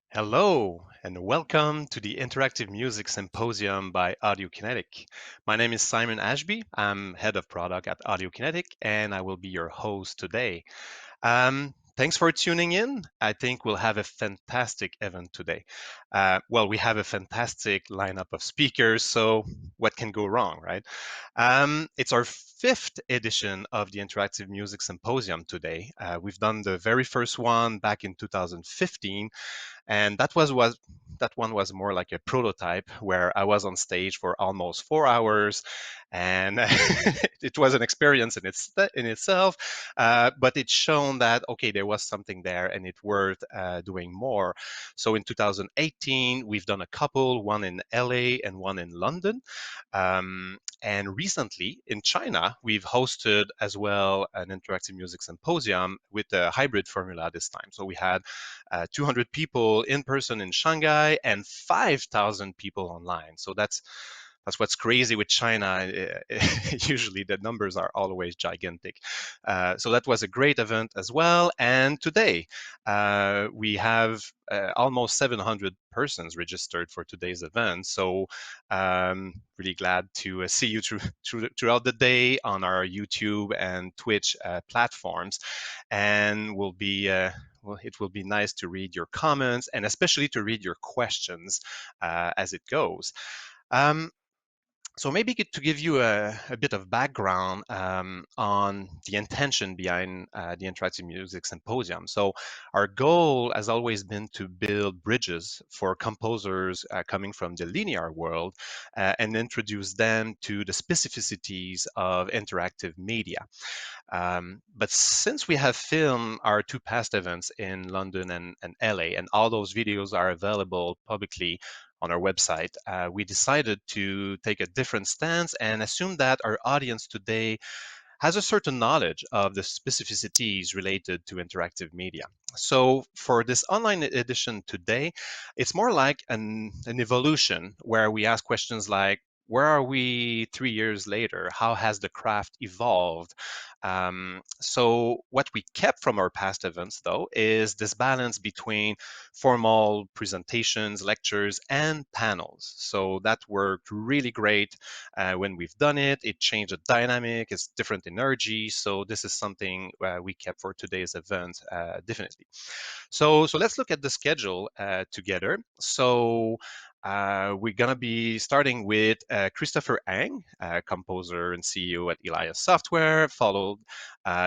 Hello, and welcome to the Interactive Music Symposium by Audiokinetic. My name is Simon Ashby. I'm head of product at Audiokinetic, and I will be your host today. Thanks for tuning in. I think we'll have a fantastic event today. We have a fantastic lineup of speakers, so what can go wrong, right? It's our fifth edition of the Interactive Music Symposium today. We've done the very first one back in 2015, and that one was more like a prototype where I was on stage for almost 4 hours, and it was an experience in itself. But it shown that okay, there was something there, and it worth doing more. So in 2018, we've done a couple, one in LA and one in London. And recently in China, we've hosted as well an interactive music symposium with a hybrid formula this time. So we had 200 people in person in Shanghai and 5,000 people online. So that's what's crazy with China. Usually the numbers are always gigantic. So that was a great event as well. And today we have almost 700 persons registered for today's event. So really glad to see you throughout the day on our YouTube and Twitch platforms. And it will be nice to read your comments and especially to read your questions as it goes. Um, so maybe to give you a bit of background on the intention behind the Interactive Music Symposium. So our goal has always been to build bridges for composers coming from the linear world and introduce them to the specificities of interactive media. But since we have filmed our two past events in London and LA, and all those videos are available publicly on our website, we decided to take a different stance and assume that our audience today has a certain knowledge of the specificities related to interactive media. So for this online edition today, it's more like an evolution where we ask questions like, where are we 3 years later? How has the craft evolved? So what we kept from our past events, though, is this balance between formal presentations, lectures, and panels. So that worked really great when we've done it. It changed the dynamic, it's different energy. So this is something we kept for today's event, definitely. So let's look at the schedule together. So we're going to be starting with Kristofer Eng, composer and CEO at Elias Software. Followed,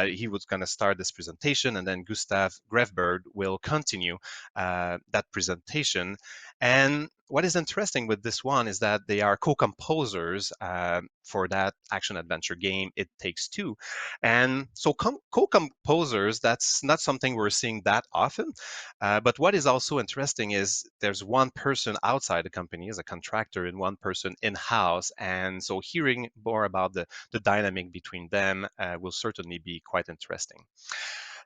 he was going to start this presentation, and then Gustaf Grefberg will continue that presentation. And what is interesting with this one is that they are co-composers for that action adventure game It Takes Two. And so co-composers, that's not something we're seeing that often. But what is also interesting is there's one person outside the company as a contractor and one person in-house. And so hearing more about the dynamic between them will certainly be quite interesting.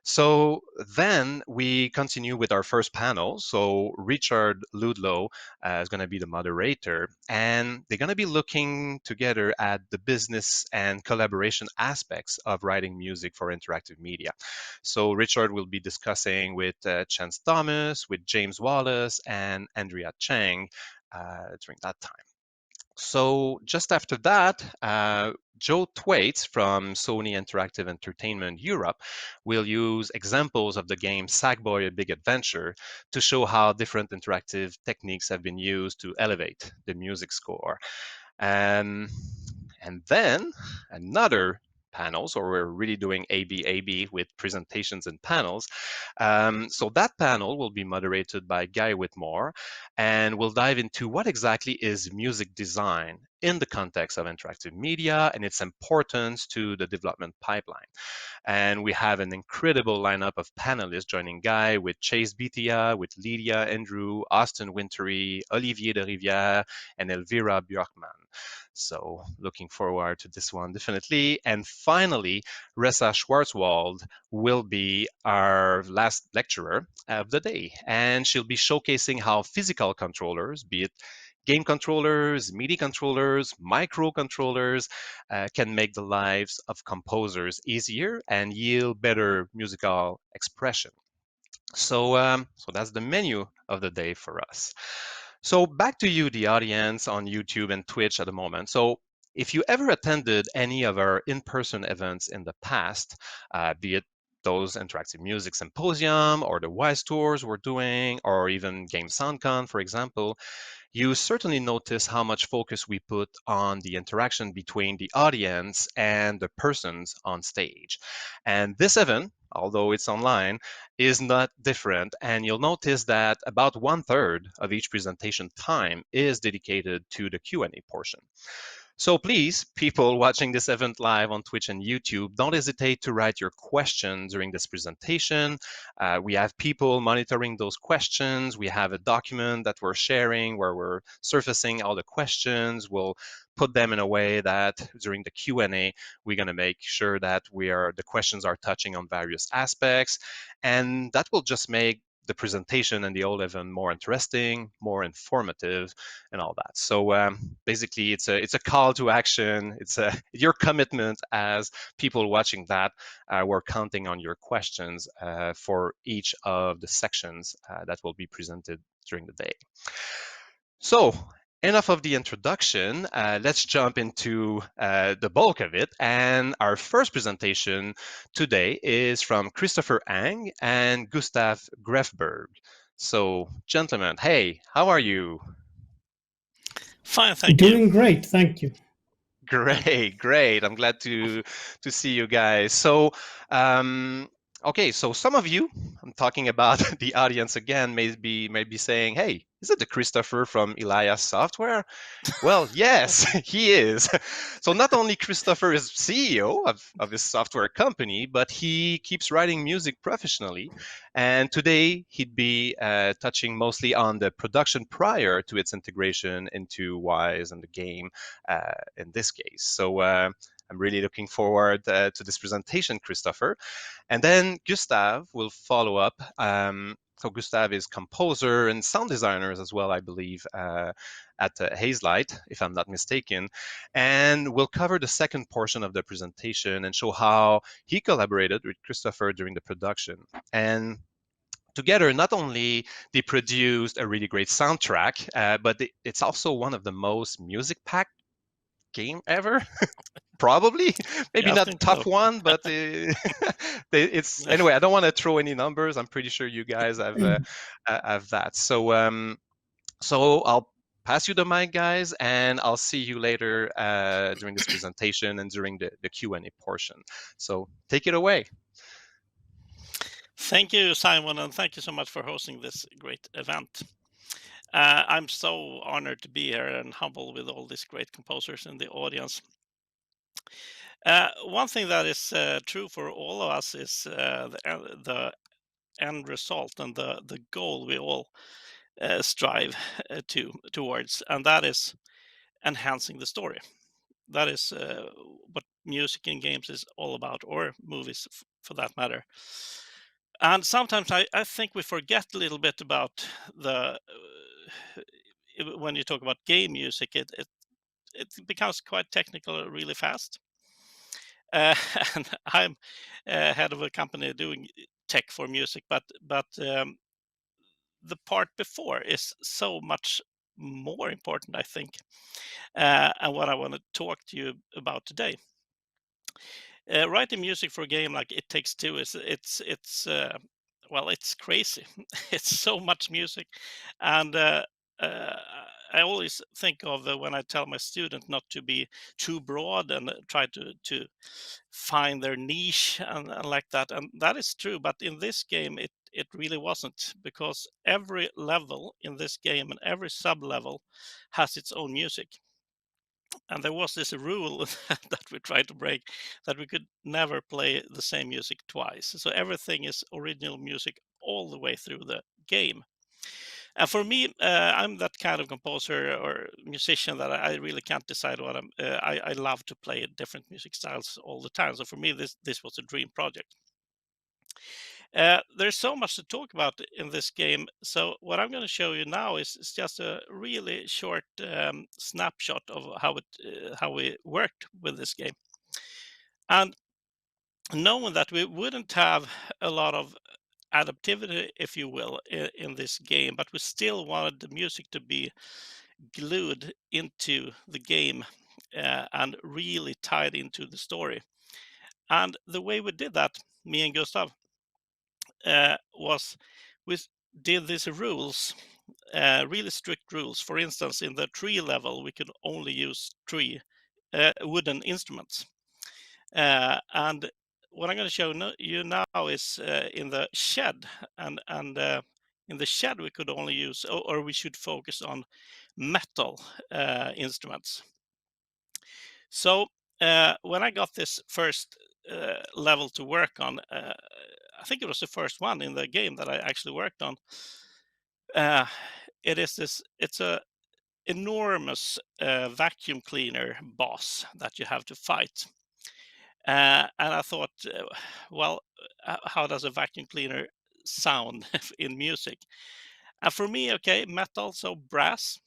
So then we continue with our first panel. So Richard Ludlow is going to be the moderator, and they're going to be looking together at the business and collaboration aspects of writing music for interactive media. So Richard will be discussing with Chance Thomas, with James Wallace, and Andrea Chang during that time. So just after that, Joe Thwaites from Sony Interactive Entertainment Europe will use examples of the game Sackboy: A Big Adventure to show how different interactive techniques have been used to elevate the music score. And then another panel, so we're really doing AB with presentations and panels. So that panel will be moderated by Guy Whitmore, and we'll dive into what exactly is music design in the context of interactive media and its importance to the development pipeline. And we have an incredible lineup of panelists joining Guy with Chase Bithia, with Lydia Andrew, Austin Wintory, Olivier de Rivière, and Elvira Björkman. So looking forward to this one, definitely. And finally, Ressa Schwarzwald will be our last lecturer of the day. And she'll be showcasing how physical controllers, be it game controllers, MIDI controllers, microcontrollers, can make the lives of composers easier and yield better musical expression. So that's the menu of the day for us. So back to you, the audience on YouTube and Twitch at the moment. So if you ever attended any of our in-person events in the past, be it those interactive music symposium or the Wise tours we're doing, or even Game SoundCon, for example, you certainly notice how much focus we put on the interaction between the audience and the persons on stage. And this event, although it's online, is not different. And you'll notice that about 1/3 of each presentation time is dedicated to the Q&A portion. So please, people watching this event live on Twitch and YouTube, don't hesitate to write your question during this presentation. We have people monitoring those questions. We have a document that we're sharing where we're surfacing all the questions. We'll put them in a way that during the Q&A, we're going to make sure that the questions are touching on various aspects. And that will just make the presentation and the whole event more interesting, more informative, and all that. So basically, it's a call to action. It's your commitment as people watching that. We're counting on your questions for each of the sections that will be presented during the day. So enough of the introduction. Let's jump into the bulk of it. And our first presentation today is from Kristofer Eng and Gustaf Grefberg. So, gentlemen, hey, how are you? Fine, thank you. Doing great, thank you. Great, great. I'm glad to see you guys. So, okay, so some of you, I'm talking about the audience again, may be saying, "Hey, is it the Kristofer from Elias Software?" Well, yes, he is. So not only Kristofer is CEO of his software company, but he keeps writing music professionally. And today he'd be touching mostly on the production prior to its integration into Wise and the game in this case. So I'm really looking forward to this presentation, Kristofer. And then Gustaf will follow up. So Gustaf is composer and sound designer as well, I believe, at Hazelight, if I'm not mistaken. And we'll cover the second portion of the presentation and show how he collaborated with Kristofer during the production. And together, not only they produced a really great soundtrack, but it's also one of the most music-packed game ever. Probably, maybe Yeah, I not think top so. one, but it's anyway. I don't want to throw any numbers. I'm pretty sure you guys have that. So I'll pass you the mic, guys, and I'll see you later during this presentation and during the Q&A portion. So take it away. Thank you, Simon, and thank you so much for hosting this great event. I'm so honored to be here and humbled with all these great composers in the audience. One thing that is true for all of us is the end result and the goal we all strive towards, and that is enhancing the story. That is what music in games is all about, or movies for that matter. And sometimes I think we forget a little bit about the when you talk about game music, it becomes quite technical really fast. And I'm head of a company doing tech for music, but the part before is so much more important, I think, and what I want to talk to you about today. Writing music for a game like It Takes Two is well, it's crazy. It's so much music, and uh, I always think of when I tell my student not to be too broad and try to find their niche and like that, and that is true. But in this game, it really wasn't, because every level in this game and every sub level has its own music. And there was this rule that we tried to break, that we could never play the same music twice. So everything is original music all the way through the game. And for me, I'm that kind of composer or musician that I really can't decide what I love to play different music styles all the time. So for me, this was a dream project. There's so much to talk about in this game. So what I'm going to show you now is just a really short snapshot of how we worked with this game. And knowing that we wouldn't have a lot of adaptivity, if you will, in this game, but we still wanted the music to be glued into the game and really tied into the story. And the way we did that, me and Gustaf, was we did these rules, really strict rules. For instance, in the tree level, we could only use wooden instruments. And what I'm going to show you now is in the shed, and in the shed we could only use, or we should focus on metal instruments. So when I got this first level to work on, I think it was the first one in the game that I actually worked on. It's a enormous vacuum cleaner boss that you have to fight. And I thought, well, how does a vacuum cleaner sound in music? And for me, okay, metal, so brass.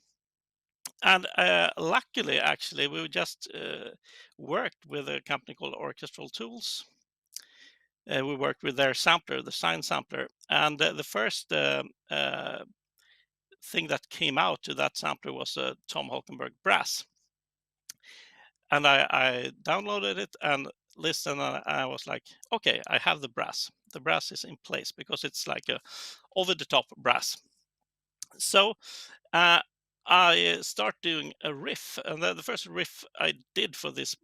And luckily, actually, we just worked with a company called Orchestral Tools. We worked with their sampler, the Sine sampler, and the first thing that came out to that sampler was a Tom Holkenberg brass. And I downloaded it and listened, and I was like, okay, I have the brass. The brass is in place because it's like a over-the-top brass. So I start doing a riff, and the first riff I did for this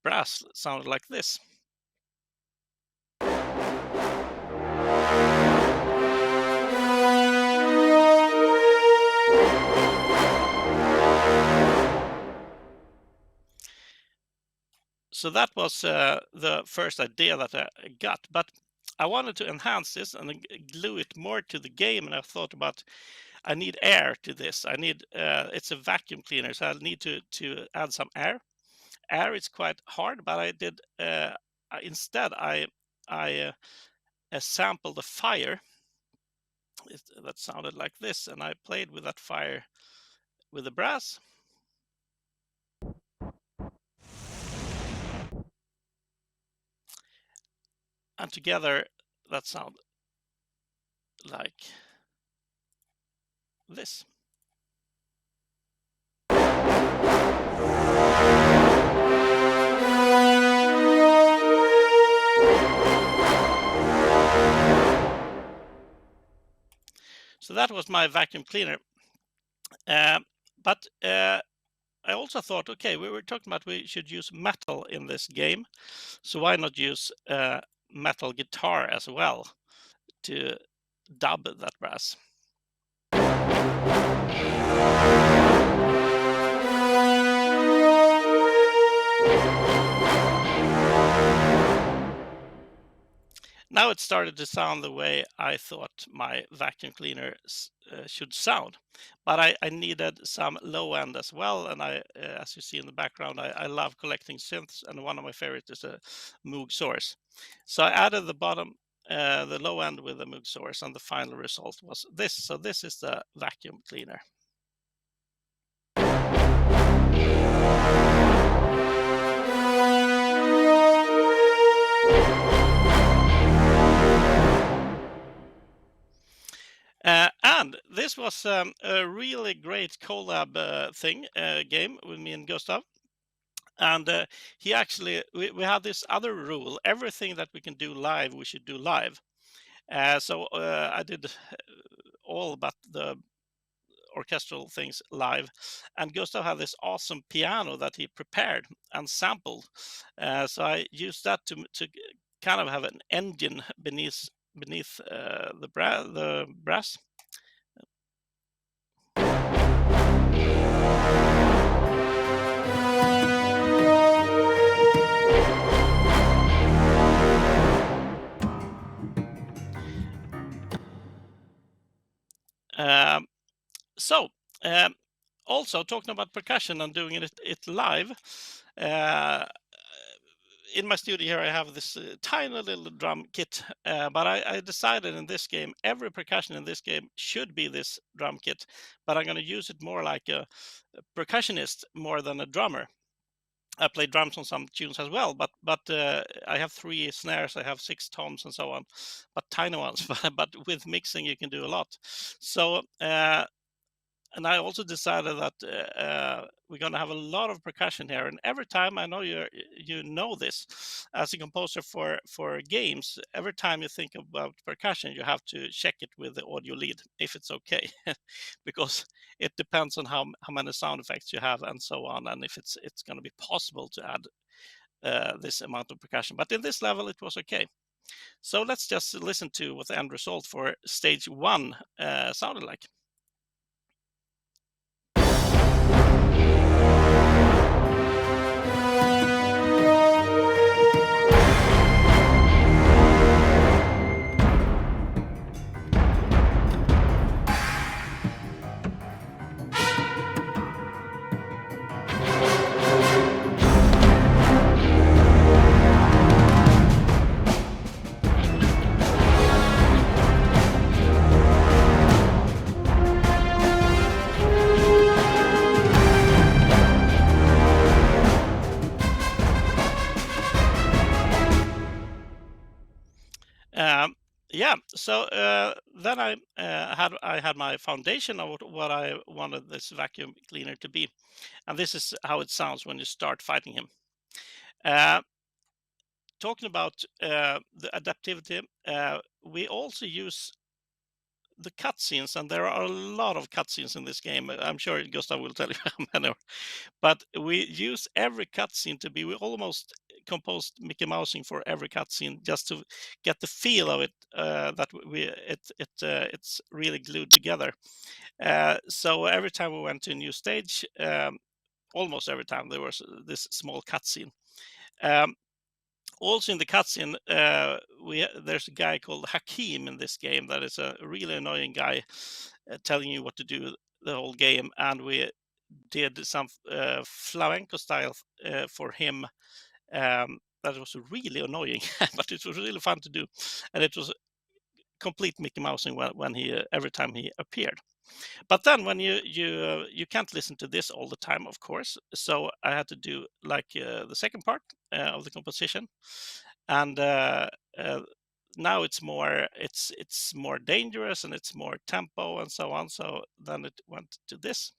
brass sounded like this. So that was the first idea that I got, but I wanted to enhance this and glue it more to the game, and I thought about, I need air to this. I need it's a vacuum cleaner, so I need to add some air. Air is quite hard, but I did instead I sampled a fire that sounded like this, and I played with that fire with the brass. And together that sound like this. So that was my vacuum cleaner. But I also thought, okay, we were talking about we should use metal in this game, so why not use metal guitar as well to dub that brass? Now it started to sound the way I thought my vacuum cleaner should sound, but I needed some low end as well. And as you see in the background, I love collecting synths, and one of my favorites is a Moog source. So I added the bottom, the low end with the Moog source, and the final result was this. So this is the vacuum cleaner. And this was a really great collab game with me and Gustaf. And he actually, we had this other rule: everything that we can do live, we should do live. So I did all but the orchestral things live, and Gustaf had this awesome piano that he prepared and sampled. So I used that to kind of have an engine beneath the brass. Um, so also talking about percussion and doing it live, in my studio here I have this tiny little drum kit, but I decided in this game every percussion in this game should be this drum kit, but I'm going to use it more like a percussionist more than a drummer. I play drums on some tunes as well, but I have 3 snares, I have 6 toms and so on, but tiny ones. But with mixing, you can do a lot. So and I also decided that we're going to have a lot of percussion here. And every time, I know you know this, as a composer for games, every time you think about percussion, you have to check it with the audio lead if it's okay, because it depends on how many sound effects you have and so on, and if it's going to be possible to add this amount of percussion. But in this level, it was okay. So let's just listen to what the end result for stage 1 sounded like. Yeah, so then I had my foundation of what I wanted this vacuum cleaner to be, and this is how it sounds when you start fighting him. Talking about the adaptivity, we also use the cutscenes, and there are a lot of cutscenes in this game. I'm sure Gustaf will tell you how many, but we use every cutscene to be. We almost composed Mickey Mousing for every cutscene just to get the feel of it. That it's really glued together. So every time we went to a new stage, almost every time there was this small cutscene. Also in the cutscene, there's a guy called Hakim in this game that is a really annoying guy, telling you what to do the whole game, and we did some flamenco style for him. That was really annoying, but it was really fun to do, and it was complete Mickey Mousing when he every time he appeared. But then when you can't listen to this all the time, of course. So I had to do like the second part of the composition, and now it's more dangerous and it's more tempo and so on. So then it went to this.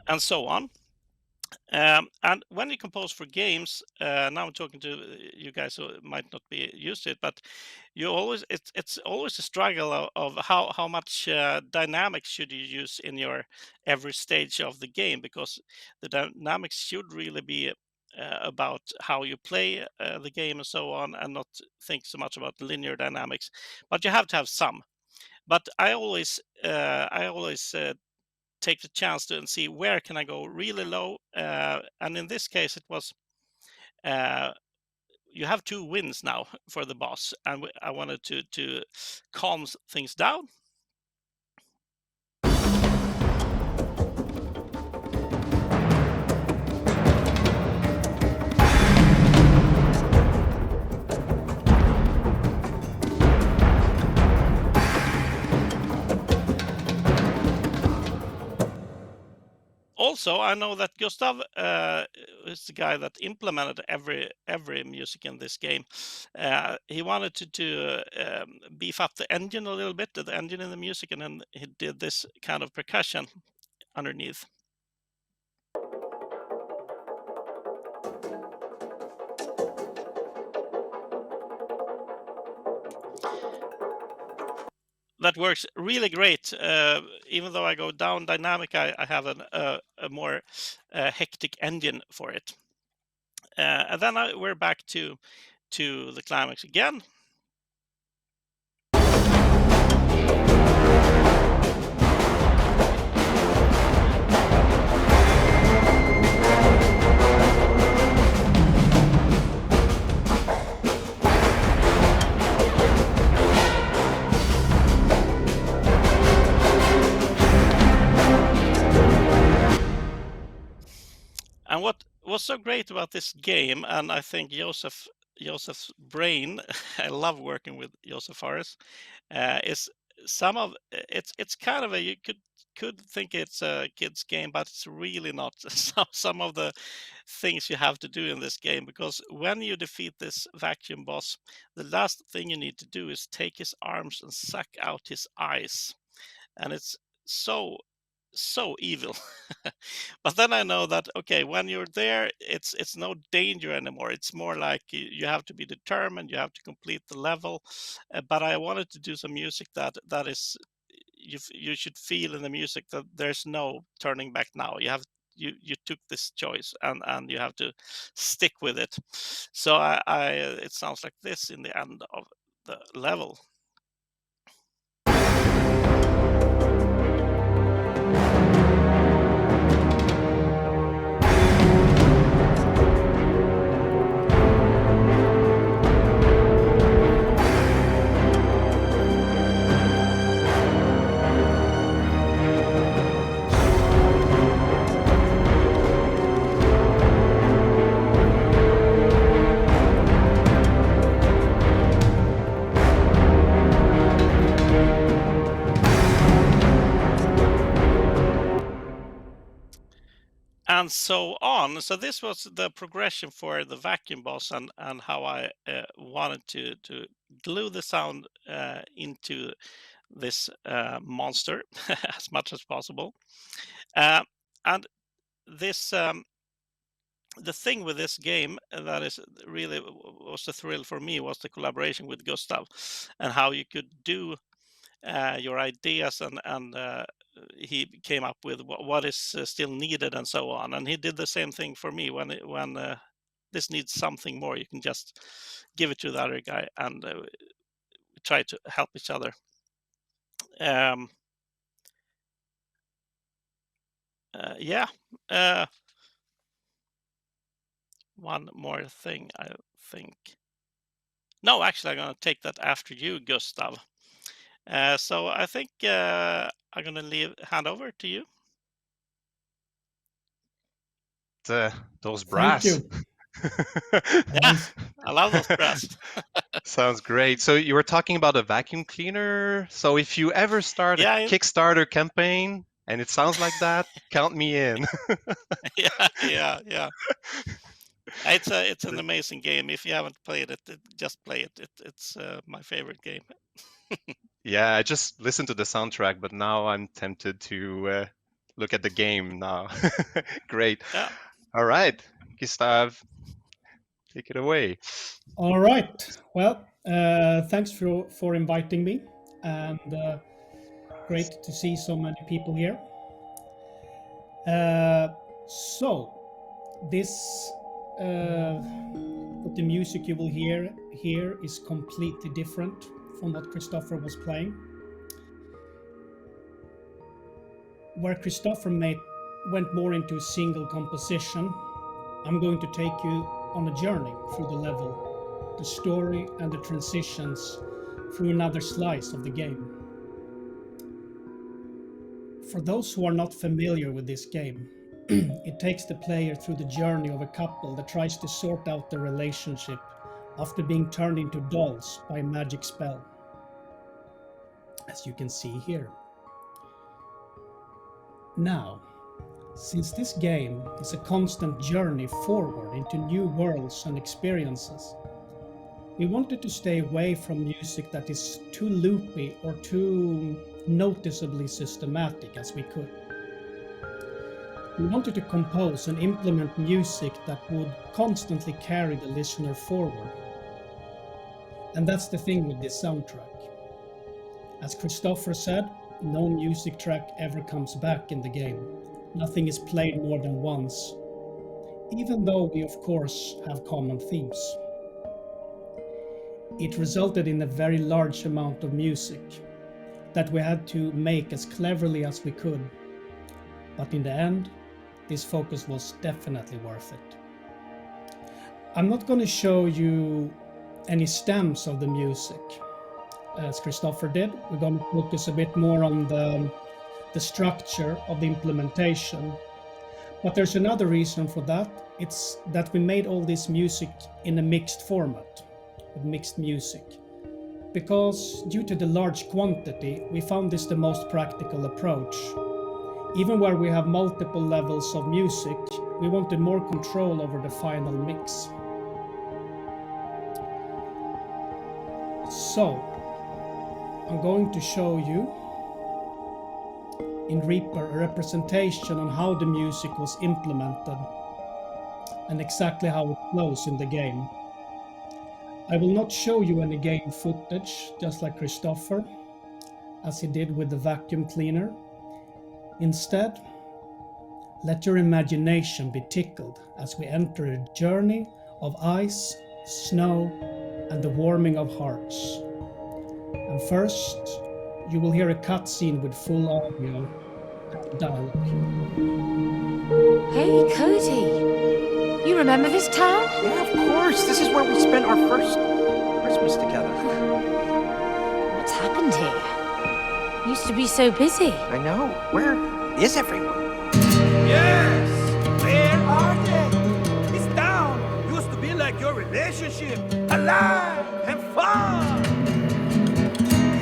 And so on. And when you compose for games, now I'm talking to you guys who might not be used to it, but it's always a struggle of how much dynamics should you use in your every stage of the game, because the dynamics should really be about how you play the game and so on, and not think so much about linear dynamics. But you have to have some. But I always take the chance to and see where can I go really low. And in this case, it was you have 2 wins now for the boss, and I wanted to calm things down. Also, I know that Gustaf is the guy that implemented every music in this game. He wanted to beef up the engine a little bit, the engine in the music, and then he did this kind of percussion underneath. That works really great. Even though I go down dynamic, I have a more hectic engine for it. And then we're back to the climax again. And what was so great about this game, and I think Joseph's brain, I love working with Joseph Fares, is some of it's kind of a you could think it's a kids game, but it's really not. Some of the things you have to do in this game, because when you defeat this vacuum boss, the last thing you need to do is take his arms and suck out his eyes, and it's so evil. But then I know that okay, when you're there, it's no danger anymore. It's more like you have to be determined, you have to complete the level. But I wanted to do some music that is you should feel in the music that there's no turning back now. You took this choice and you have to stick with it. So I it sounds like this in the end of the level. And so on. So this was the progression for the vacuum boss, and how I wanted to glue the sound into this monster as much as possible. And this the thing with this game that is really was a thrill for me was the collaboration with Gustaf, and how you could do your ideas, and he came up with what is still needed and so on. And he did the same thing for me when this needs something more. You can just give it to the other guy, and we try to help each other. Um, yeah. One more thing, I think. No, actually, I'm going to take that after you, Gustav. So I think I'm going to hand over to you. Those Thank brass. you. Yeah, I love those brass. Sounds great. So you were talking about a vacuum cleaner. So if you ever start a Yeah, Kickstarter campaign and it sounds like that, count me in. yeah. It's an amazing game. If you haven't played it, just play it. It's my favorite game. Yeah, I just listened to the soundtrack, but now I'm tempted to look at the game now. Great. Yeah. All right, Gustav, take it away. All right. Well, thanks for inviting me, and great to see so many people here. So, this the music you will hear here is completely different from what Kristofer was playing. Where Kristofer went more into a single composition, I'm going to take you on a journey through the level, the story, and the transitions through another slice of the game. For those who are not familiar with this game, it takes the player through the journey of a couple that tries to sort out their relationship after being turned into dolls by a magic spell, as you can see here. Now, since this game is a constant journey forward into new worlds and experiences, we wanted to stay away from music that is too loopy or too noticeably systematic as we could. We wanted to compose and implement music that would constantly carry the listener forward. And that's the thing with this soundtrack. As Kristofer said, no music track ever comes back in the game. Nothing is played more than once, even though we of course have common themes. It resulted in a very large amount of music that we had to make as cleverly as we could. But in the end, this focus was definitely worth it. I'm not going to show you any stems of the music, as Kristofer did. We're going to focus a bit more on the structure of the implementation. But there's another reason for that. It's that we made all this music in a mixed format, with mixed music. Because due to the large quantity, we found this the most practical approach. Even where we have multiple levels of music, we wanted more control over the final mix. So, I'm going to show you in Reaper a representation on how the music was implemented and exactly how it flows in the game. I will not show you any game footage, just like Kristofer, as he did with the vacuum cleaner. Instead, let your imagination be tickled as we enter a journey of ice, snow, and the warming of hearts. And first, you will hear a cutscene with full audio and dialogue. Hey, Cody. You remember this town? Yeah, of course. This is where we spent our first Christmas together. What's happened here? Used to be so busy. I know. Where is everyone? Yes! Where are they? This town used to be like your relationship. Alive and fun!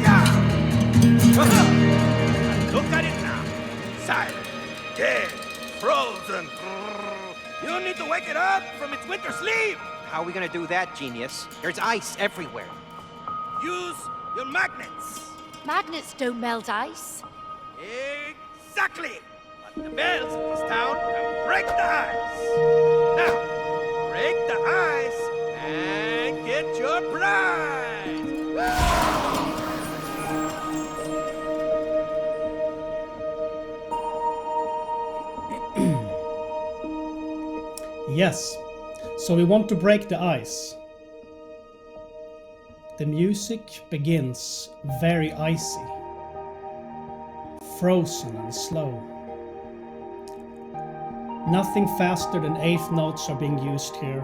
Yeah! Look at it now. Silent, dead, frozen. You need to wake it up from its winter sleep. How are we gonna do that, genius? There's ice everywhere. Use your magnets. Magnets don't melt ice. Exactly. But the bells of this town can break the ice. Now, break the ice and get your prize. Yes, so we want to break the ice. The music begins very icy, frozen and slow. Nothing faster than eighth notes are being used here,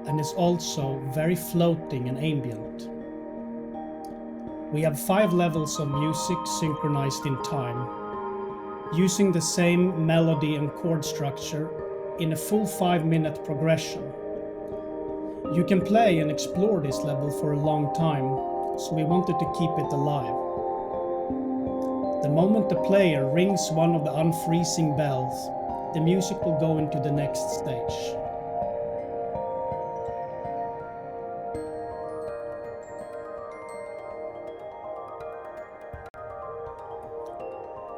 and is also very floating and ambient. We have 5 levels of music synchronized in time, using the same melody and chord structure in a full 5-minute progression. You can play and explore this level for a long time, so we wanted to keep it alive. The moment the player rings one of the unfreezing bells, the music will go into the next stage.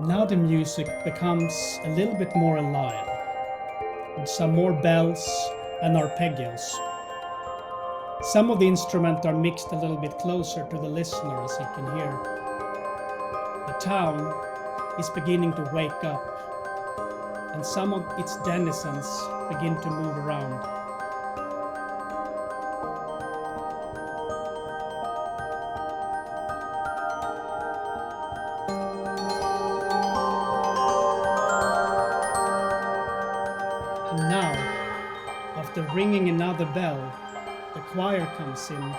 Now the music becomes a little bit more alive, with some more bells and arpeggios. Some of the instruments are mixed a little bit closer to the listener, as you can hear. The town is beginning to wake up, and some of its denizens begin to move around. And now, after ringing another bell, the choir comes in,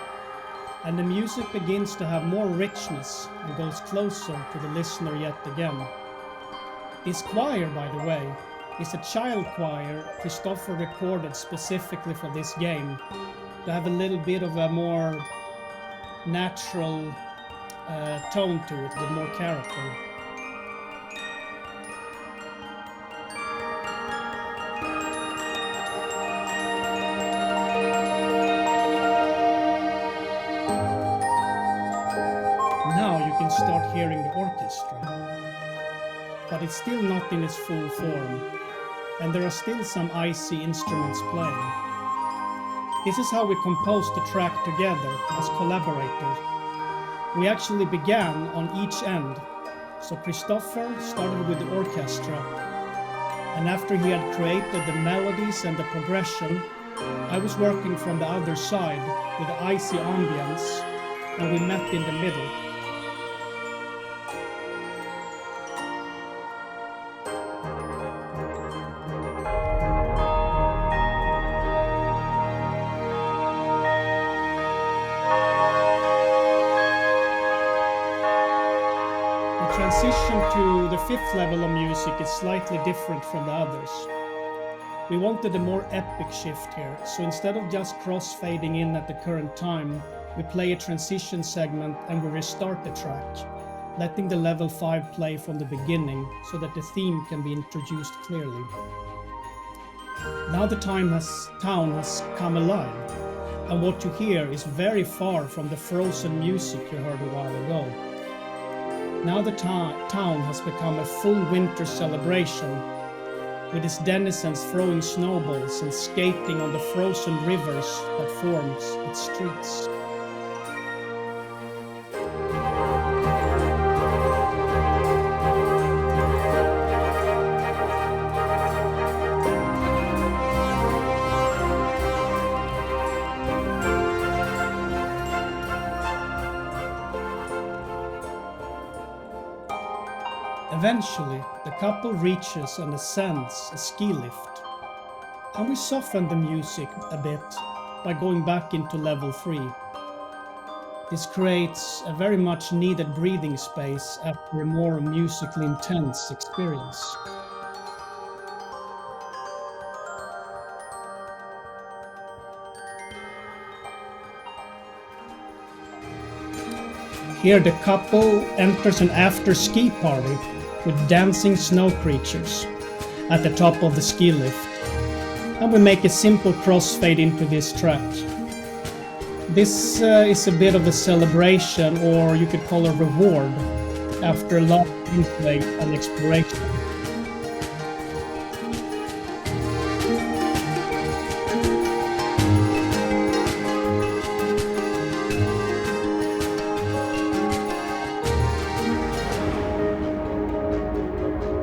and the music begins to have more richness and goes closer to the listener yet again. This choir, by the way, is a child choir Kristofer recorded specifically for this game to have a little bit of a more natural tone to it, with more character. Now you can start hearing the orchestra, but it's still not in its full form, and there are still some icy instruments playing. This is how we composed the track together as collaborators. We actually began on each end, so Kristofer started with the orchestra, and after he had created the melodies and the progression, I was working from the other side with the icy ambience, and we met in the middle. transition to the 5th level of music is slightly different from the others. We wanted a more epic shift here, so instead of just cross-fading in at the current time, we play a transition segment and we restart the track, letting the level 5 play from the beginning so that the theme can be introduced clearly. Now the town has come alive, and what you hear is very far from the frozen music you heard a while ago. Now the town has become a full winter celebration, with its denizens throwing snowballs and skating on the frozen rivers that forms its streets. Eventually, the couple reaches and ascends a ski lift, and we soften the music a bit by going back into level 3. This creates a very much needed breathing space after a more musically intense experience. Here the couple enters an after-ski party with dancing snow creatures at the top of the ski lift, and we make a simple crossfade into this track. This is a bit of a celebration, or you could call a reward, after a long gameplay and exploration.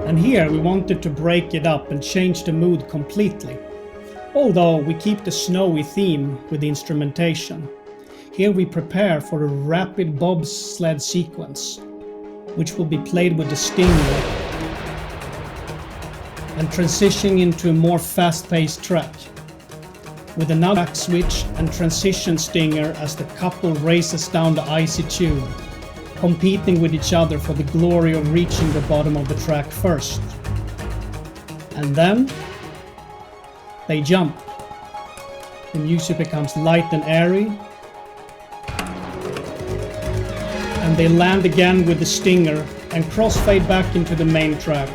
And here we wanted to break it up and change the mood completely, although we keep the snowy theme with the instrumentation. Here we prepare for a rapid bobsled sequence, which will be played with the stinger, and transitioning into a more fast-paced track, with another back switch and transition stinger as the couple races down the icy tube, competing with each other for the glory of reaching the bottom of the track first. And then they jump. The music becomes light and airy, and they land again with the stinger and crossfade back into the main track.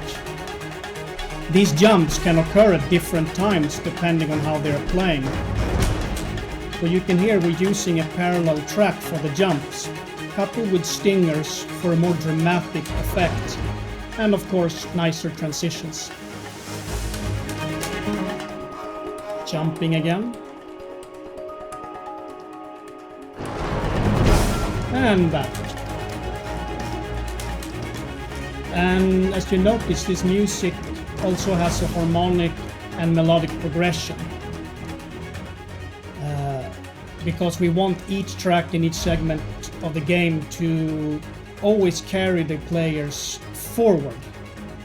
These jumps can occur at different times depending on how they are playing. So you can hear we're using a parallel track for the jumps, coupled with stingers for a more dramatic effect, and of course nicer transitions. Jumping again. And back. And as you notice, this music also has a harmonic and melodic progression. Because we want each track in each segment of the game to always carry the players forward,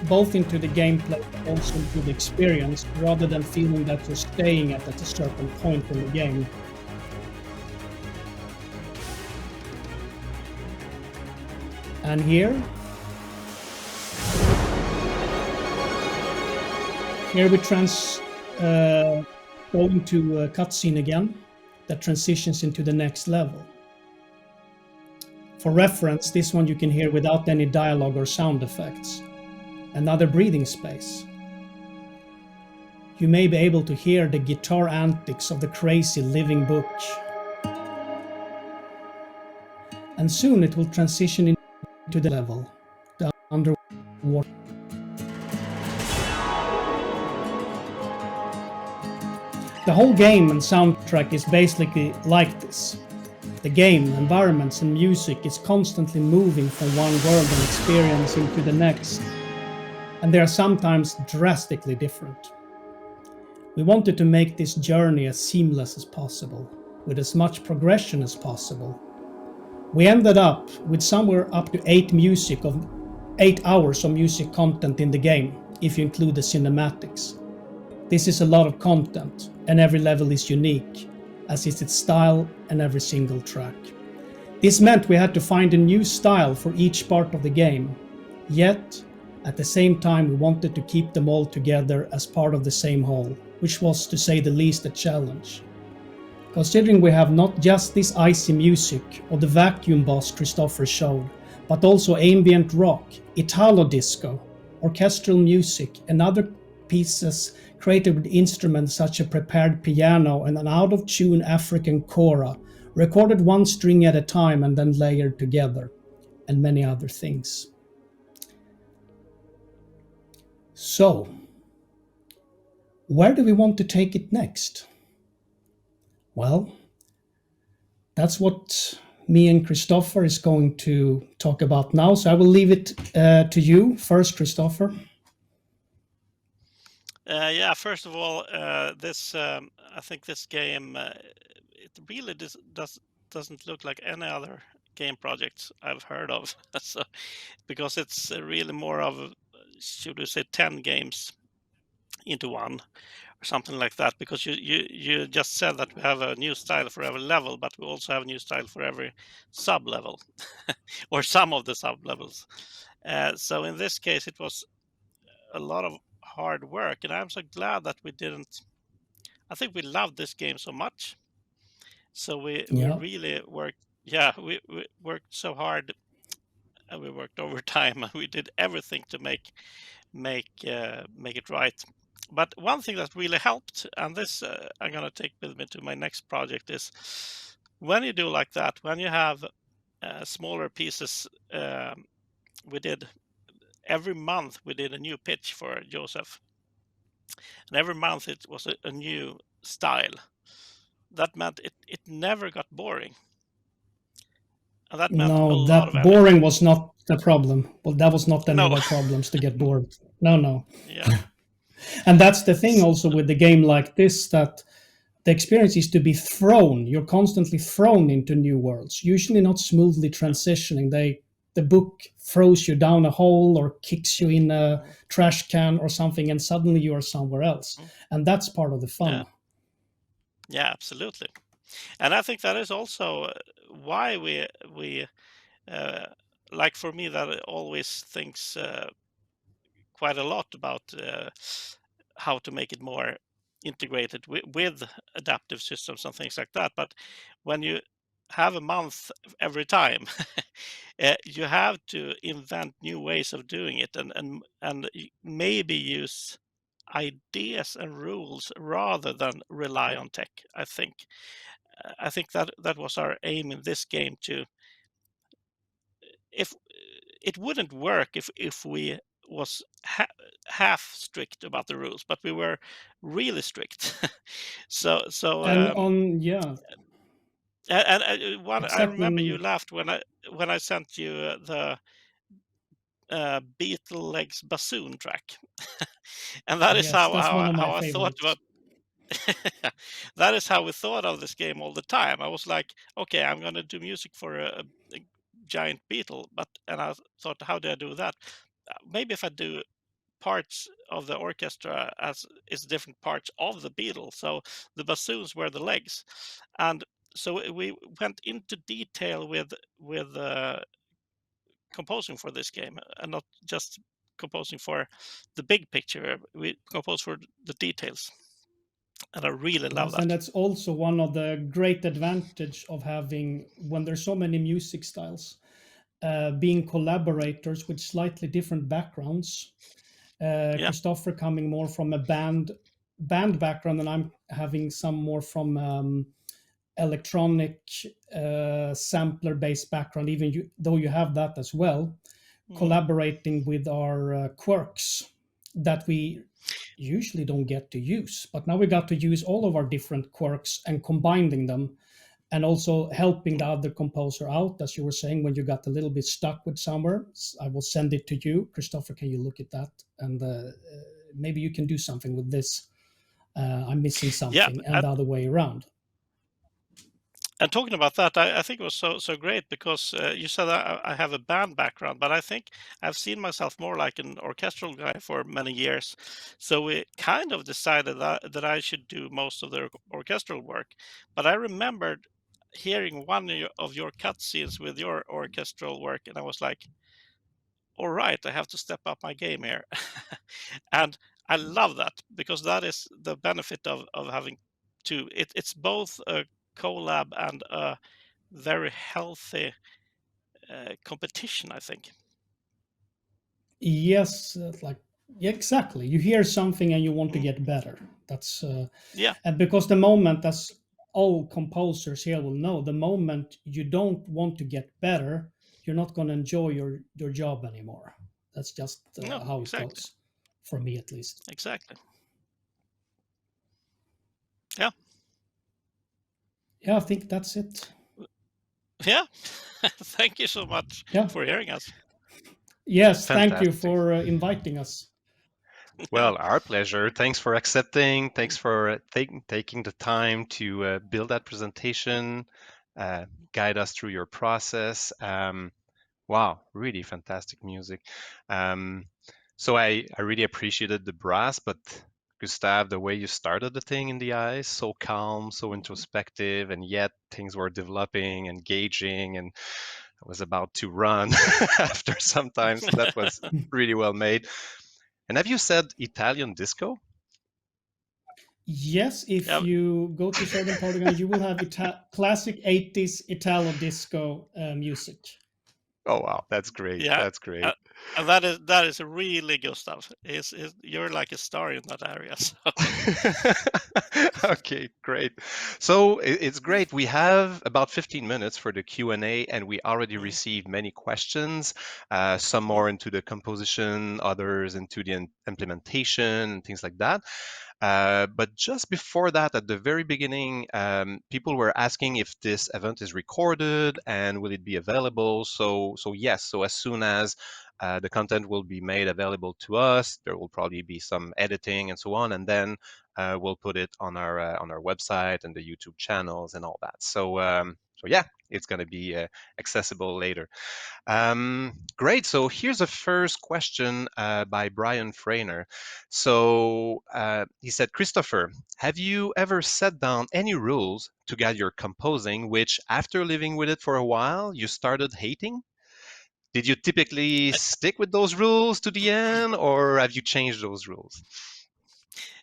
both into the gameplay but also into the experience, rather than feeling that you're staying at a certain point in the game. And here we go into a cutscene again that transitions into the next level. For reference, this one you can hear without any dialogue or sound effects. Another breathing space. You may be able to hear the guitar antics of the crazy living book. And soon it will transition into the level, the underwater. The whole game and soundtrack is basically like this. The game, environments and music is constantly moving from one world and experience into the next, and they are sometimes drastically different. We wanted to make this journey as seamless as possible, with as much progression as possible. We ended up with somewhere up to 8 hours of music content in the game, if you include the cinematics. This is a lot of content, and every level is unique, as is its style and every single track. This meant we had to find a new style for each part of the game, Yet, at the same time, we wanted to keep them all together as part of the same whole, which was, to say the least, a challenge. Considering we have not just this icy music or the vacuum bass Kristofer showed, but also ambient rock, Italo disco, orchestral music, and other pieces created with instruments such as a prepared piano and an out-of-tune African kora, recorded one string at a time and then layered together, and many other things. So, where do we want to take it next? Well, that's what me and Kristofer is going to talk about now. So I will leave it to you first, Kristofer. Yeah, first of all, I think this game it really doesn't look like any other game project I've heard of. So, because it's really more of, should we say, 10 games into one or something like that. Because you just said that we have a new style for every level, but we also have a new style for every sub level, or some of the sub levels. So in this case, it was a lot of hard work, and I'm so glad that we didn't. I think we loved this game so much, so we really worked. Yeah, we worked so hard, and we worked overtime, and we did everything to make it right. But one thing that really helped, and this I'm gonna take with me to my next project, is when you do like that, when you have smaller pieces. We did every month we did a new pitch for Joseph, and every month it was a new style. That meant it never got boring, and that meant a No, lot of that energy. boring was not the problem. Well, that was not any No. of our problems to get bored. No. Yeah. And that's the thing also with the game like this, that the experience is to be thrown. You're constantly thrown into new worlds, usually not smoothly transitioning. The book throws you down a hole or kicks you in a trash can or something, and suddenly you are somewhere else. And that's part of the fun. Yeah, absolutely. And I think that is also why we like, for me, that always thinks quite a lot about how to make it more integrated with adaptive systems and things like that. But when you have a month every time, you have to invent new ways of doing it, and maybe use ideas and rules rather than rely on tech. I think that was our aim in this game too. If it wouldn't work if we was half strict about the rules, but we were really strict. so And on I remember you exactly. laughed when I sent you the Beetle Legs bassoon track, and that is Yes, that's one of my how I thought about. favorites. That is how we thought of this game all the time. I was like, okay, I'm going to do music for a giant beetle, and I thought, how do I do that? Maybe if I do parts of the orchestra as is different parts of the beetle, so the bassoons were the legs, and so we went into detail with composing for this game, and not just composing for the big picture. We composed for the details, and I really love Yes, and that. that's also one of the great advantage of having, when there's so many music styles, being collaborators with slightly different backgrounds. Yeah. Kristofer coming more from a band background, and I'm having some more from electronic sampler based background. Even though you have that as well, collaborating with our quirks that we usually don't get to use, but now we got to use all of our different quirks and combining them, and also helping the other composer out, as you were saying, when you got a little bit stuck with somewhere. I will send it to you, Kristofer. Can you look at that, and maybe you can do something with this. I'm missing something, and the other way around. And talking about that, I think it was so great, because you said I have a band background, but I think I've seen myself more like an orchestral guy for many years. So we kind of decided that I should do most of the orchestral work. But I remembered hearing one of your cutscenes with your orchestral work, and I was like, all right, I have to step up my game here. And I love that, because that is the benefit of having two. It's both a collab and a very healthy competition, I think. Yes, yeah, exactly. You hear something and you want to get better. That's Yeah, and because the moment, as all composers here will know, the moment you don't want to get better, you're not going to enjoy your job anymore. That's just no, how it exactly, goes, for me at least. exactly. Yeah, Yeah, I think that's it. yeah. Thank you so much Yeah. for hearing us. Yes, thank you Fantastic. for inviting us. Yeah, Well, our pleasure. Thanks for accepting. Thanks for taking the time to build that presentation, uh, guide us through your process. Wow, really fantastic music. Um, so I really appreciated the brass, but Gustaf, the way you started the thing in the eyes, so calm, so introspective, and yet things were developing, engaging, and I was about to run after some time. So that was really well made. And have you said Italian disco? Yes, if yeah, you go to certain polygons, you will have classic 80s Italo disco music. Oh wow, that's great. yeah. That's great. Uh, and that is really good stuff. You're like a star in that area. So. Okay, great. So it's great. We have about 15 minutes for the Q&A, and we already Mm, received many questions, some mm. more into the composition, others into the implementation, and things like that. But just before that, at the very beginning, people were asking if this event is recorded and will it be available. So yes. So as soon as the content will be made available to us, there will probably be some editing and so on, and then we'll put it on our website and the YouTube channels and all that. So yeah, it's going to be accessible later. Great. So here's a first question by Brian Frainer. So he said, Kristofer, have you ever set down any rules to guide your composing, which after living with it for a while, you started hating? Did you typically stick with those rules to the end, or have you changed those rules?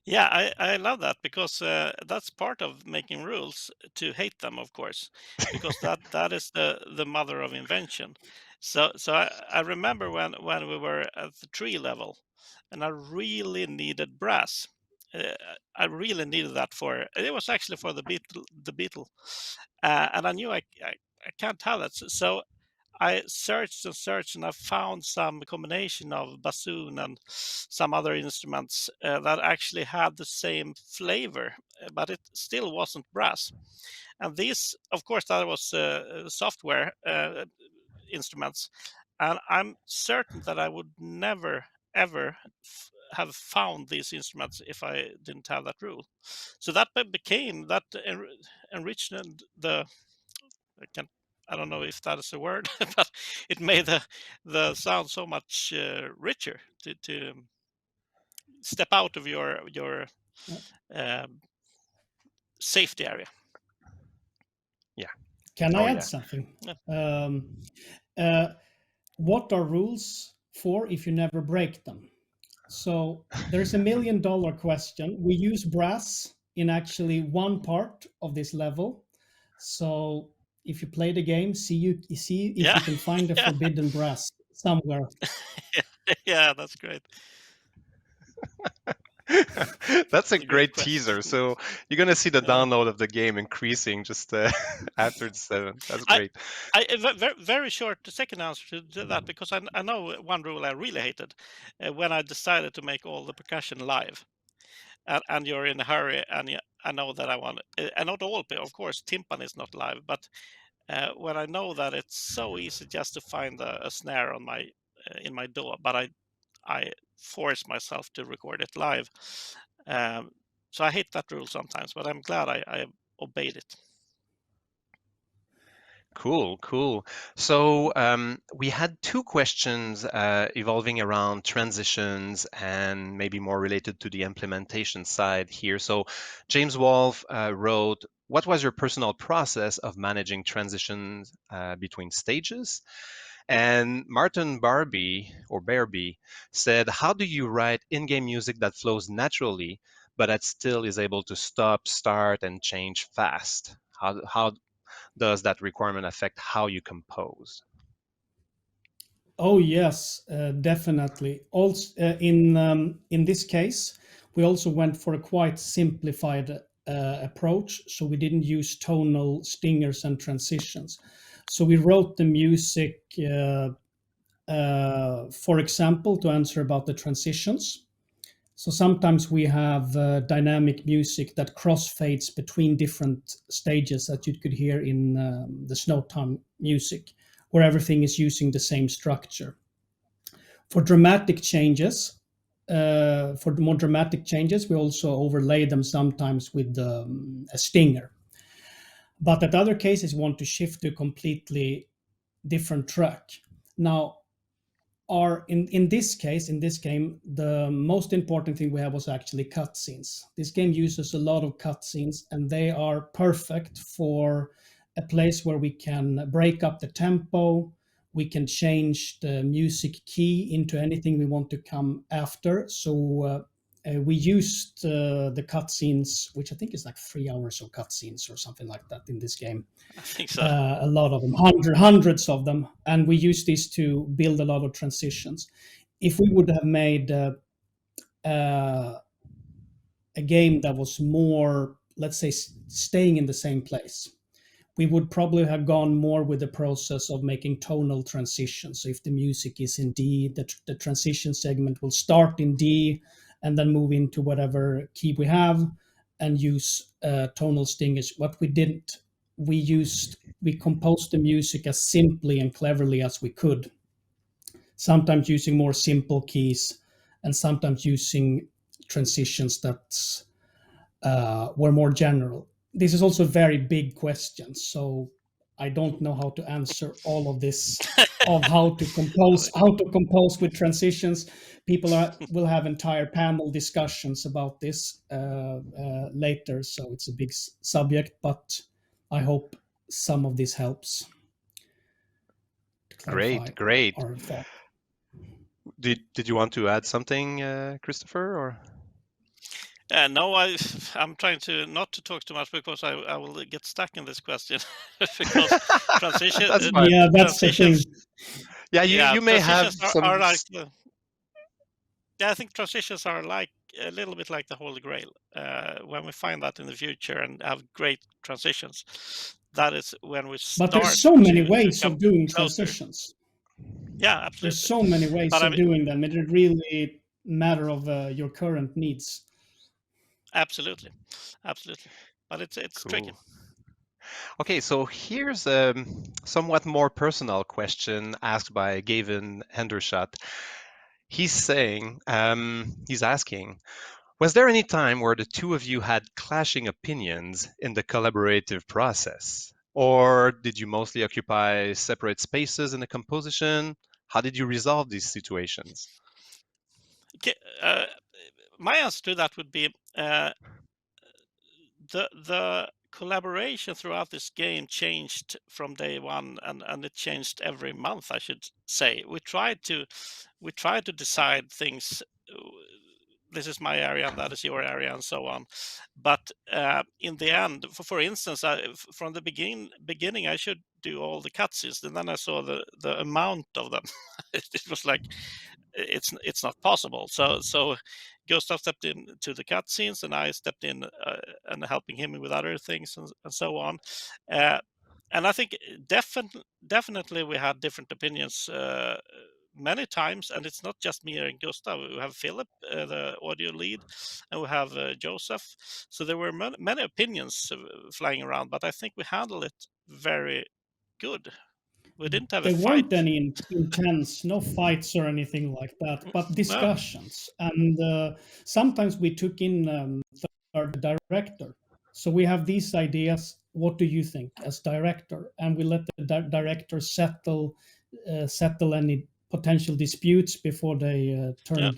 Yeah, I love that, because that's part of making rules, to hate them, of course, because that is the mother of invention. So I remember when we were at the tree level, and I really needed brass. Uh, I really needed that for it was actually for the beetle, and I knew I can't have that. So I searched and searched, and I found some combination of bassoon and some other instruments that actually had the same flavor, but it still wasn't brass. And these, of course, that was software instruments, and I'm certain that I would never ever have found these instruments if I didn't have that rule. So that became that enriched the I can I don't know if that is a word, but it made the sound so much richer to step out of your um, safety area. Yeah. Can I Oh, add yeah. something? Yeah. Um, uh, what are rules for if you never break them? So there's $1 million question. We use brass in actually one part of this level. So if you play the game, see if Yeah, you can find the yeah, forbidden brass somewhere. yeah. That's great. That's a It's a great great question. teaser. So you're gonna see the Yeah. download of the game increasing just after the 7. That's I, great. very short second answer to that, because I know one rule I really hated when I decided to make all the percussion live. And you're in a hurry, and I know that I want, and not all, of course, timpani is not live, but when I know that it's so easy just to find a snare on my in my DAW, but I force myself to record it live. Um, so I hate that rule sometimes, but I'm glad I obeyed it. Cool, cool. So we had two questions evolving around transitions and maybe more related to the implementation side here. So James Wolfe wrote, what was your personal process of managing transitions between stages? And Martin Barby said, how do you write in-game music that flows naturally, but that still is able to stop, start, and change fast? How does that requirement affect how you compose? Oh yes, definitely. Also, in this case, we also went for a quite simplified approach. So we didn't use tonal stingers and transitions. So we wrote the music, for example, to answer about the transitions. So sometimes we have dynamic music that crossfades between different stages that you could hear in the Snowtown music, where everything is using the same structure. For dramatic changes, for the more dramatic changes, we also overlay them sometimes with a stinger. But at other cases, we want to shift to a completely different track. Now, in this case, in this game, the most important thing we have was actually cutscenes. This game uses a lot of cutscenes, and they are perfect for a place where we can break up the tempo. We can change the music key into anything we want to come after. So we used the cutscenes, which I think is like 3 hours of cutscenes or something like that in this game. I think so. A lot of them, hundreds of them, and we use this to build a lot of transitions. If we would have made a game that was more, let's say, staying in the same place, we would probably have gone more with the process of making tonal transitions. So if the music is in D, the transition segment will start in D and then move into whatever key we have and use tonal stingers. What we didn't, we composed the music as simply and cleverly as we could, sometimes using more simple keys and sometimes using transitions that were more general. This is also a very big question, so I don't know how to answer all of this of how to compose with transitions. People will have entire panel discussions about this later, so it's a big subject, but I hope some of this helps to clarify Great. our thought. Did you want to add something, Kristofer, or? No, I'm trying to not to talk too much because I will get stuck in this question because transition. That's fine. Yeah, that's the thing. Yeah, you may have transitions some. are like yeah, I think transitions are like a little bit like the Holy Grail. When we find that in the future and have great transitions, that is when we start. But there's so many ways come of doing closer. transitions. Yeah, absolutely. There's so many ways But I of mean- doing them. It really matter of your current needs. Absolutely. But it's tricky. Cool. Okay, so here's a somewhat more personal question asked by Gavin Hendershot. He's asking, was there any time where the two of you had clashing opinions in the collaborative process? Or did you mostly occupy separate spaces in the composition? How did you resolve these situations? Okay, my answer to that would be the collaboration throughout this game changed from day one, and it changed every month, I should say. We tried to decide things. This is my area and that is your area and so on. But in the end, for instance, from the beginning, I should do all the cutscenes, and then I saw the amount of them. It was like it's not possible. So Gustaf stepped in to the cutscenes, and I stepped in and helping him with other things and so on. And I think definitely we had different opinions many times, and it's not just me and Gustaf. We have Philip, the audio lead, and we have Joseph. So there were many opinions flying around, but I think we handled it very good. We didn't have a There fight. weren't any intense, no fights or anything like that, but discussions. And sometimes we took in our director. So we have these ideas. What do you think as director? And we let the director settle any potential disputes before they turned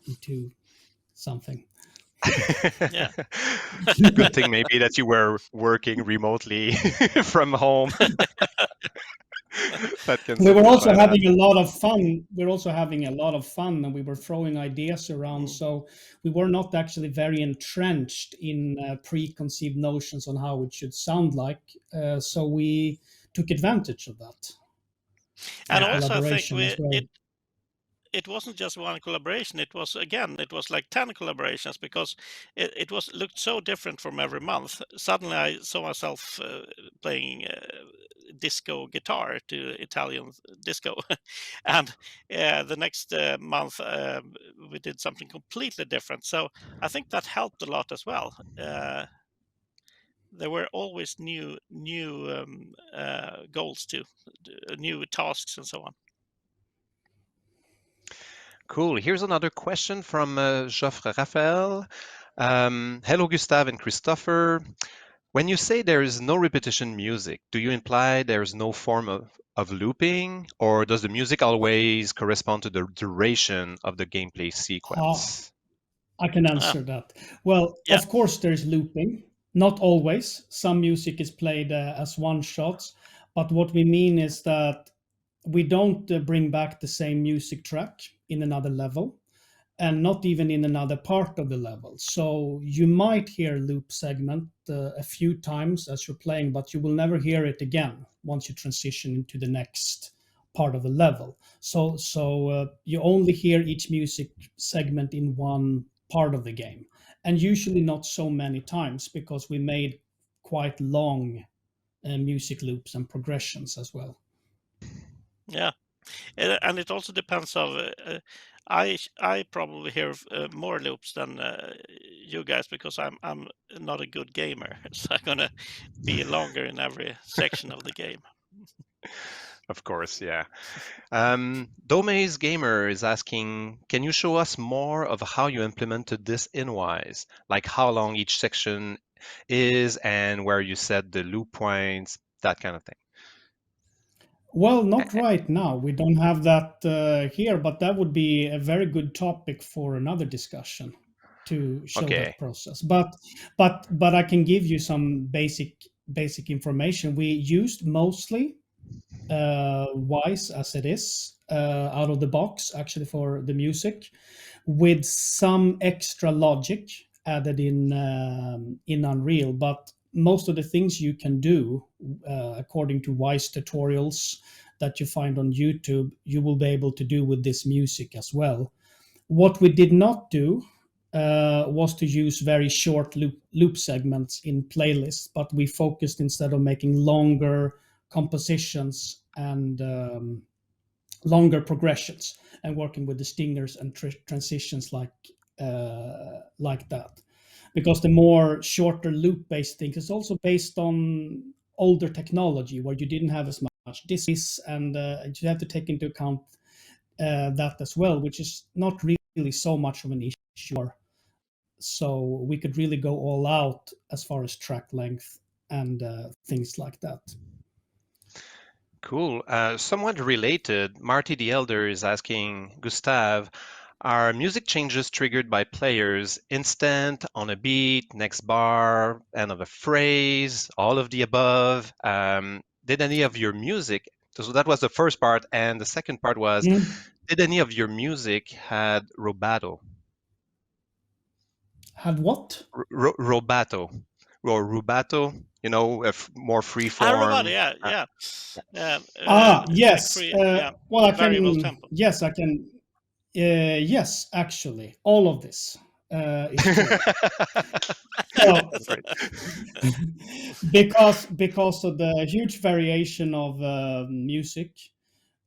into something. Yeah. Good thing maybe that you were working remotely from home. That can We were also simplify that. having a lot of fun. We're also having a lot of fun, and we were throwing ideas around. So we were not actually very entrenched in preconceived notions on how it should sound like. So we took advantage of that And and Yeah. also, I think collaboration as well. it wasn't just one collaboration. It was like 10 collaborations, because it was looked so different from every month. Suddenly, I saw myself playing disco guitar to Italian disco, and the next month we did something completely different. So I think that helped a lot as well. There were always new goals to new tasks and so on. Cool. Here's another question from Geoffrey Raphael. Hello, Gustaf and Kristofer. When you say there is no repetition music, do you imply there is no form of looping, or does the music always correspond to the duration of the gameplay Ah, sequence? I can Ah, answer that. Well, yeah. of course, there's looping. Not always. Some music is played as one shots, but what we mean is that we don't bring back the same music track in another level, and not even in another part of the level. So you might hear loop segment a few times as you're playing, but you will never hear it again once you transition into the next part of the level. So you only hear each music segment in one part of the game, and usually not so many times, because we made quite long music loops and progressions as well. Yeah. And it also depends of I probably hear more loops than you guys, because I'm not a good gamer, so I'm gonna be longer in every section of the game. Of course, yeah. Dome's Gamer is asking, can you show us more of how you implemented this in Wise? Like how long each section is and where you set the loop points, that kind of thing. Well, not right now. We don't have that here, but that would be a very good topic for another discussion to show Okay. that process. But I can give you some basic information. We used mostly Wise as it is out of the box, actually, for the music, with some extra logic added in Unreal. But most of the things you can do, according to Wise tutorials that you find on YouTube, you will be able to do with this music as well. What we did not do was to use very short loop segments in playlists, but we focused, instead of making longer compositions and longer progressions, and working with the stingers and transitions like that, because the more shorter loop based thing is also based on older technology where you didn't have as much this, and you have to take into account that as well, which is not really so much of an issue. So we could really go all out as far as track length and things like that. Cool. Somewhat related, Marty the Elder is asking, Gustav, are music changes triggered by players instant, on a beat, next bar, end of a phrase, all of the above? Did any of your music, so that was the first part, and the second part was, did any of your music had rubato? Had what? Rubato or rubato, more free Everybody, form. yeah. Like Yes. free, yeah, Well, I variable can. tempo. Yes, I can. Yes, actually, all of this is true. So, That's great. because of the huge variation of music,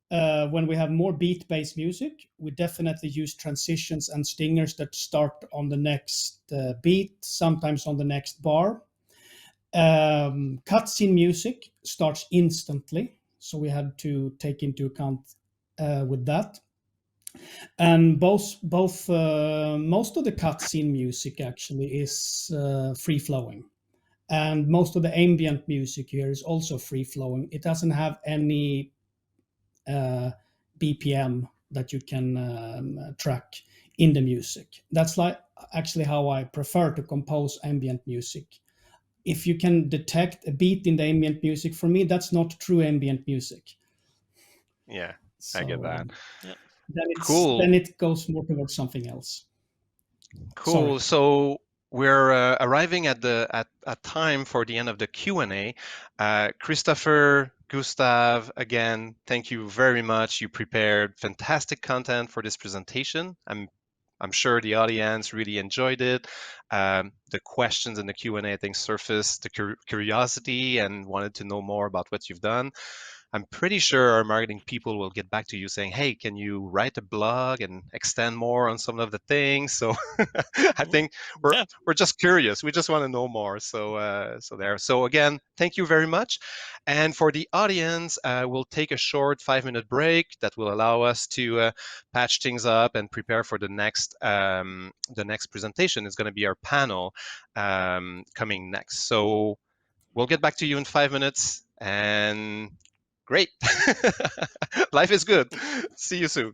when we have more beat-based music, we definitely use transitions and stingers that start on the next beat, sometimes on the next bar. Cutscene music starts instantly, so we had to take into account with that. And most of the cutscene music actually is free flowing, and most of the ambient music here is also free flowing. It doesn't have any BPM that you can track in the music. That's like actually how I prefer to compose ambient music. If you can detect a beat in the ambient music, for me, that's not true ambient music. Yeah, So I get that. Cool. then it goes more towards something else. Cool. Sorry. So we're arriving at the at time for the end of the Q&A. Kristofer, Gustaf, again, thank you very much. You prepared fantastic content for this presentation. I'm sure the audience really enjoyed it. The questions in the Q&A, I think, surfaced the curiosity and wanted to know more about what you've done. I'm pretty sure our marketing people will get back to you saying, hey, can you write a blog and extend more on some of the things? So I think we're just curious. We just want to know more. So again, thank you very much. And for the audience, we'll take a short 5-minute break that will allow us to patch things up and prepare for the next presentation. Is going to be our panel coming next. So we'll get back to you in 5 minutes, and great. Life is good. See you soon.